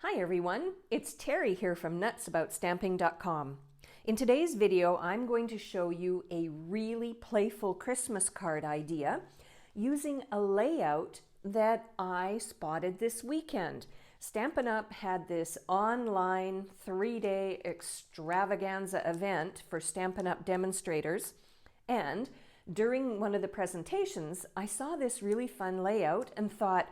Hi everyone, it's Terry here from nutsaboutsstamping.com. In today's video, I'm going to show you a really playful Christmas card idea using a layout that I spotted this weekend. Stampin' Up! Had this online 3-day extravaganza event for Stampin' Up! Demonstrators, and during one of the presentations, I saw this really fun layout and thought,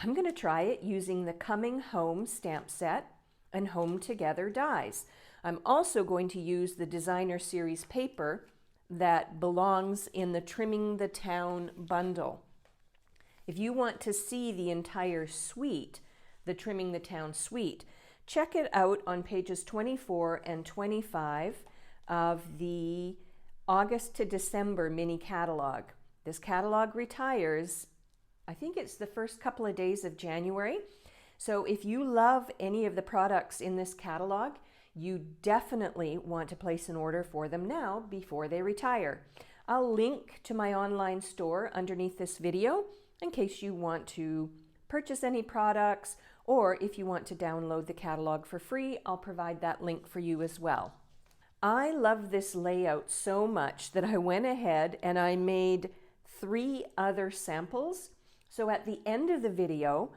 I'm going to try it using the Coming Home stamp set and Home Together dies. I'm also going to use the designer series paper that belongs in the Trimming the Town bundle. If you want to see the entire suite, the Trimming the Town suite, check it out on pages 24 and 25 of the August to December mini catalog. This catalog retires, I think it's the first couple of days of January. So if you love any of the products in this catalog, you definitely want to place an order for them now before they retire. I'll link to my online store underneath this video in case you want to purchase any products, or if you want to download the catalog for free, I'll provide that link for you as well. I love this layout so much that I went ahead and I made 3 other samples. So at the end of the video,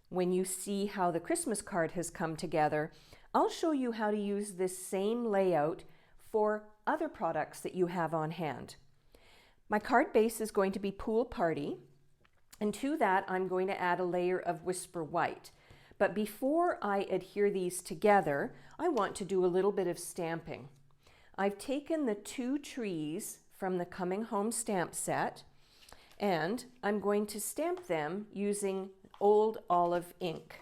when you see how the Christmas card has come together, I'll show you how to use this same layout for other products that you have on hand. My card base is going to be Pool Party, and to that I'm going to add a layer of Whisper White. But before I adhere these together, I want to do a little bit of stamping. I've taken the 2 trees from the Coming Home stamp set, and I'm going to stamp them using Old Olive ink.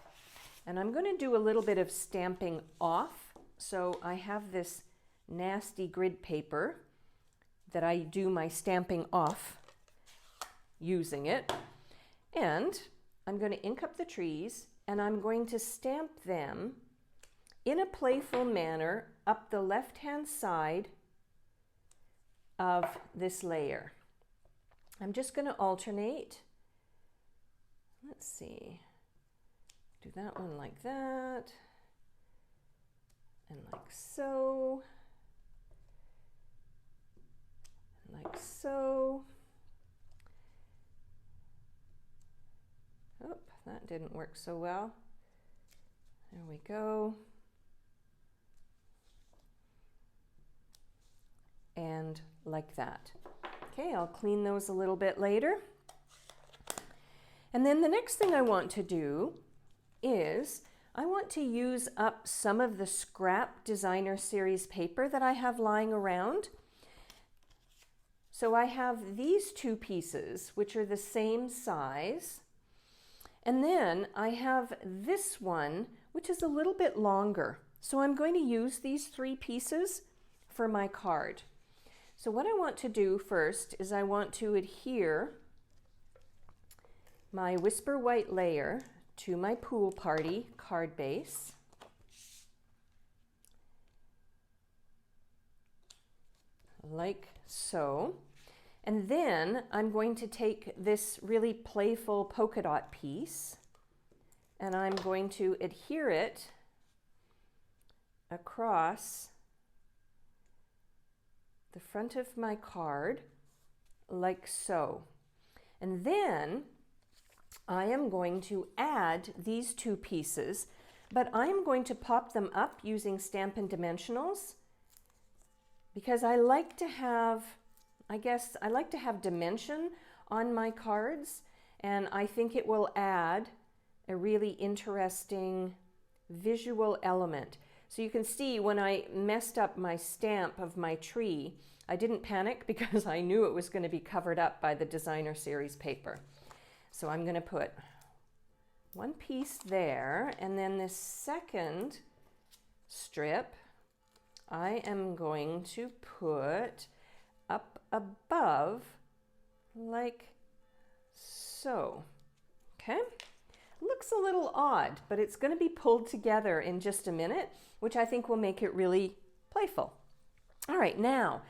And I'm going to do a little bit of stamping off. So I have this nasty grid paper that I do my stamping off using it. And I'm going to ink up the trees, and I'm going to stamp them in a playful manner up the left-hand side of this layer. I'm just going to alternate. Let's see. Do that one like that. And like so. And like so. Oh, that didn't work so well. There we go. And like that. Okay, I'll clean those a little bit later. And then the next thing I want to do is I want to use up some of the scrap designer series paper that I have lying around. So I have these 2 pieces, which are the same size. And then I have this one, which is a little bit longer. So I'm going to use these 3 pieces for my card. So what I want to do first is I want to adhere my Whisper White layer to my Pool Party card base. Like so. And then I'm going to take this really playful polka dot piece and I'm going to adhere it across the front of my card like so. And then I am going to add these 2 pieces, but I'm going to pop them up using Stampin' Dimensionals because I like to have, I like to have dimension on my cards, and I think it will add a really interesting visual element. So you can see when I messed up my stamp of my tree, I didn't panic because I knew it was going to be covered up by the designer series paper. So I'm going to put 1 piece there, and then this second strip I am going to put up above like so. Okay? Looks a little odd, but it's going to be pulled together in just a minute, which I think will make it really playful. All right, now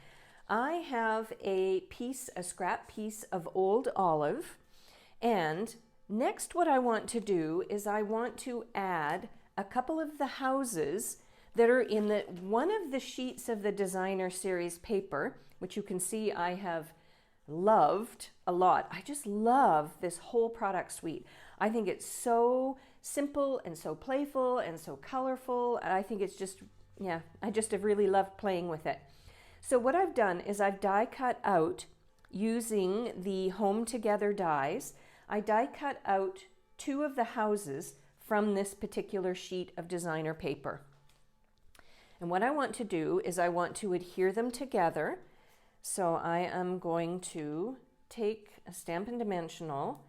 I have a scrap piece of Old Olive, and next what I want to do is I want to add a couple of the houses that are in one of the sheets of the designer series paper, which you can see I have loved a lot. I just love this whole product suite. I think it's so simple and so playful and so colorful. And I think it's just, yeah, I just have really loved playing with it. So what I've done is I've die cut out using the Home Together dies. I die cut out 2 of the houses from this particular sheet of designer paper. And what I want to do is I want to adhere them together. So I am going to take a Stampin' Dimensional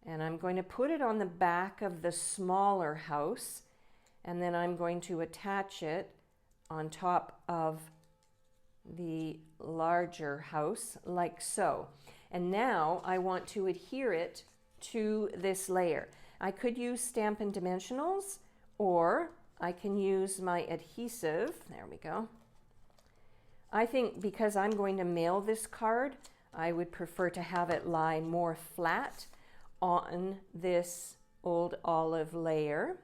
and I'm going to put it on the back of the smaller house, and then I'm going to attach it on top of the larger house like so. And now I want to adhere it to this layer. I could use Stampin' Dimensionals, or I can use my adhesive. There we go. I think because I'm going to mail this card, I would prefer to have it lie more flat on this old olive layer,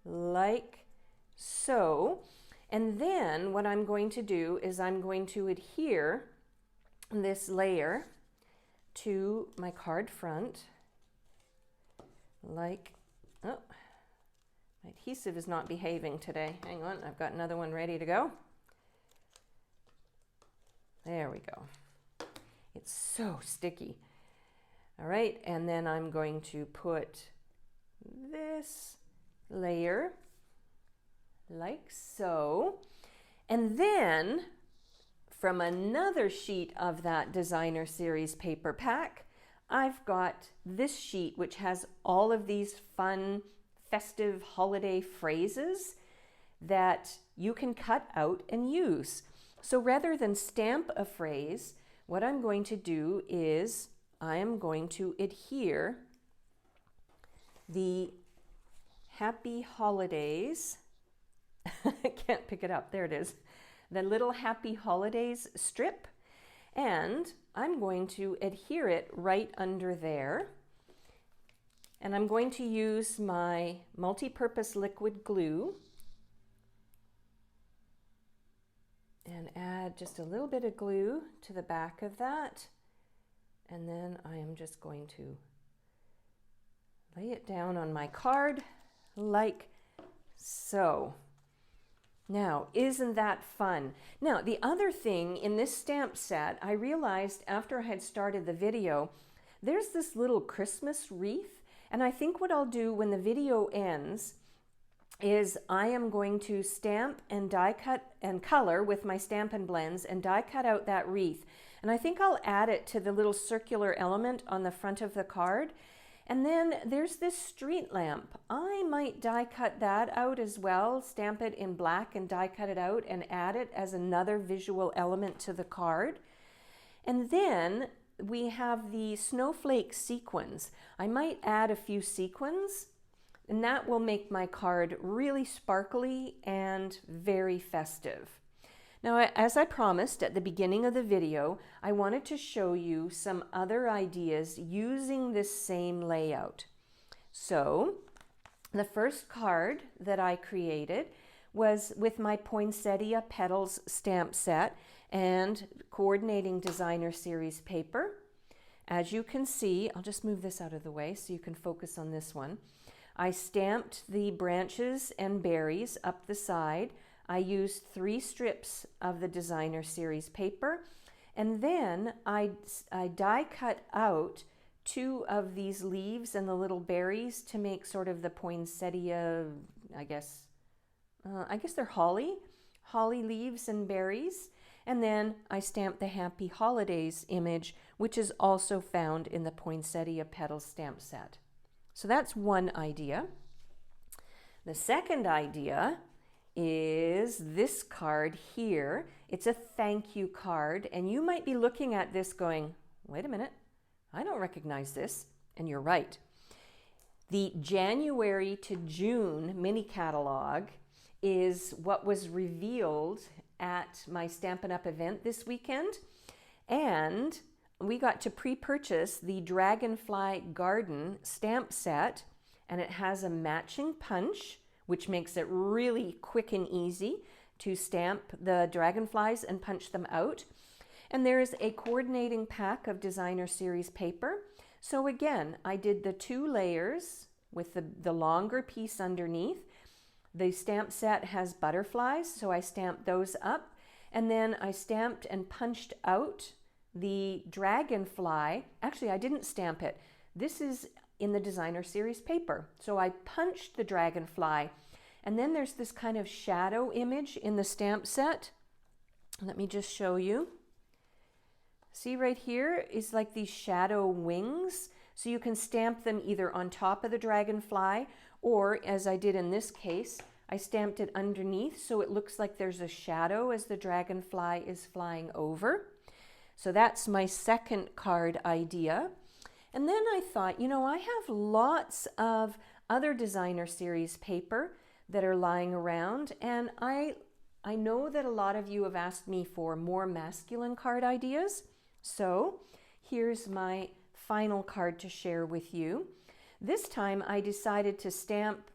like so. And then what I'm going to do is I'm going to adhere this layer to my card front, like, oh, my adhesive is not behaving today. Hang on, I've got another one ready to go. There we go. It's so sticky. All right, and then I'm going to put this layer like so. And then from another sheet of that designer series paper pack, I've got this sheet which has all of these fun festive holiday phrases that you can cut out and use. So rather than stamp a phrase, what I'm going to do is I am going to adhere the Happy Holidays, I can't pick it up, there it is, the little Happy Holidays strip, and I'm going to adhere it right under there. And I'm going to use my multi-purpose liquid glue and add just a little bit of glue to the back of that. And then I am just going to lay it down on my card like so. Now, isn't that fun? Now, the other thing in this stamp set, I realized after I had started the video, there's this little Christmas wreath. And I think what I'll do when the video ends is I am going to stamp and die cut and color with my Stampin' Blends and die cut out that wreath. And I think I'll add it to the little circular element on the front of the card. And then there's this street lamp. I might die cut that out as well, stamp it in black and die cut it out and add it as another visual element to the card. And then we have the snowflake sequins. I might add a few sequins, and that will make my card really sparkly and very festive. Now, as I promised at the beginning of the video, I wanted to show you some other ideas using this same layout. So, the first card that I created was with my Poinsettia Petals stamp set and coordinating designer series paper. As you can see, I'll just move this out of the way so you can focus on this one. I stamped the branches and berries up the side. I used 3 strips of the designer series paper, and then I die cut out 2 of these leaves and the little berries to make sort of the poinsettia, I guess they're holly leaves and berries. And then I stamped the Happy Holidays image, which is also found in the Poinsettia Petals stamp set. So that's one idea. The second idea is this card here. It's a thank you card, and you might be looking at this going, wait a minute, I don't recognize this. And you're right. The January to June mini catalog is what was revealed at my Stampin' Up event this weekend, and we got to pre-purchase the Dragonfly Garden stamp set, and it has a matching punch which makes it really quick and easy to stamp the dragonflies and punch them out. And there's a coordinating pack of designer series paper. So again, I did the 2 layers with the longer piece underneath. The stamp set has butterflies, so I stamped those up. And then I stamped and punched out the dragonfly. Actually, I didn't stamp it. This is in the designer series paper. So I punched the dragonfly. And then there's this kind of shadow image in the stamp set. Let me just show you. See right here is like these shadow wings. So you can stamp them either on top of the dragonfly, or as I did in this case, I stamped it underneath so it looks like there's a shadow as the dragonfly is flying over. So that's my second card idea. And then I thought, you know, I have lots of other designer series paper that are lying around, and I know that a lot of you have asked me for more masculine card ideas. So here's my final card to share with you. This time I decided to stamp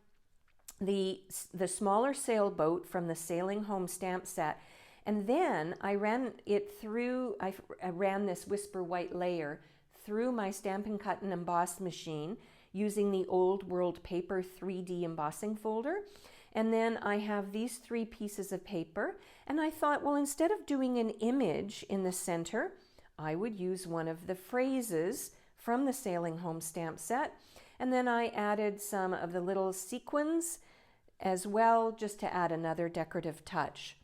the smaller sailboat from the Sailing Home stamp set, and then I ran it through, I ran this Whisper White layer through my Stampin' Cut and Emboss machine using the Old World Paper 3D embossing folder. And then I have these 3 pieces of paper, and I thought, well, instead of doing an image in the center, I would use one of the phrases from the Sailing Home stamp set. And then I added some of the little sequins as well, just to add another decorative touch.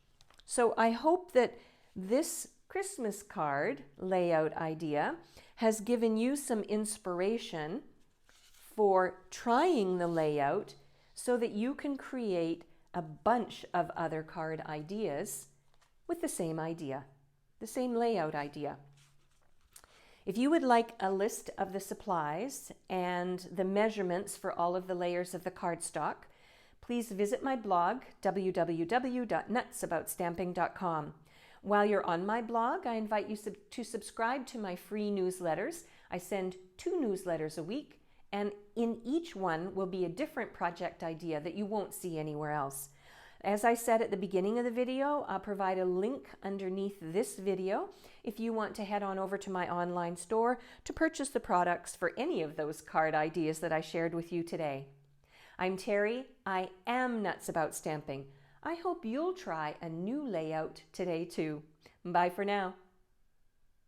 So I hope that this Christmas card layout idea has given you some inspiration for trying the layout so that you can create a bunch of other card ideas with the same idea, the same layout idea. If you would like a list of the supplies and the measurements for all of the layers of the cardstock, please visit my blog, www.nutsaboutstamping.com. While you're on my blog, I invite you to subscribe to my free newsletters. I send 2 newsletters a week, and in each one will be a different project idea that you won't see anywhere else. As I said at the beginning of the video, I'll provide a link underneath this video if you want to head on over to my online store to purchase the products for any of those card ideas that I shared with you today. I'm Terry. I am nuts about stamping. I hope you'll try a new layout today too. Bye for now.